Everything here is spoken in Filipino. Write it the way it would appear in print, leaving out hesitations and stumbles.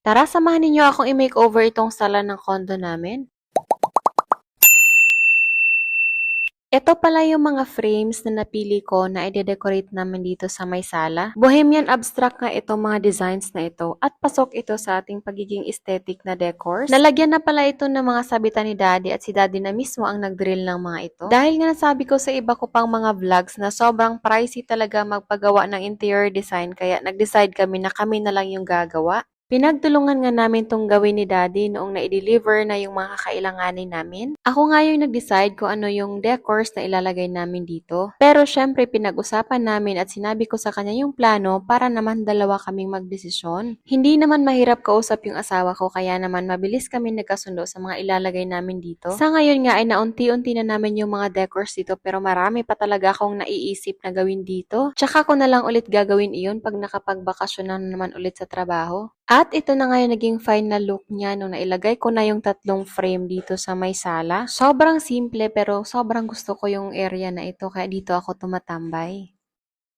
Tara, samahan ninyo akong i-makeover itong sala ng condo namin. Ito pala yung mga frames na napili ko na i-decorate namin dito sa may sala. Bohemian abstract nga itong mga designs na ito at pasok ito sa ating pagiging aesthetic na decors. Nalagyan na pala ito ng mga sabitan ni Daddy at si Daddy na mismo ang nag-drill ng mga ito. Dahil nga nasabi ko sa iba ko pang mga vlogs na sobrang pricey talaga magpagawa ng interior design kaya nag-decide kami na kami na lang yung gagawa. Pinagtulungan nga namin tong gawin ni Daddy noong na-deliver na yung mga kakailanganin namin. Ako nga yung nag-decide kung ano yung decors na ilalagay namin dito. Pero syempre pinag-usapan namin at sinabi ko sa kanya yung plano para naman dalawa kaming magdesisyon. Hindi naman mahirap kausap yung asawa ko kaya naman mabilis kami nagkasundo sa mga ilalagay namin dito. Sa ngayon nga ay naunti-unti na namin yung mga decors dito pero marami pa talaga akong naiisip na gawin dito. Tsaka ko na lang ulit gagawin iyon pag nakapagbakasyon na naman ulit sa trabaho. At ito na nga yung naging final look niya nung nailagay ko na yung tatlong frame dito sa may sala. Sobrang simple pero sobrang gusto ko yung area na ito kaya dito ako tumatambay.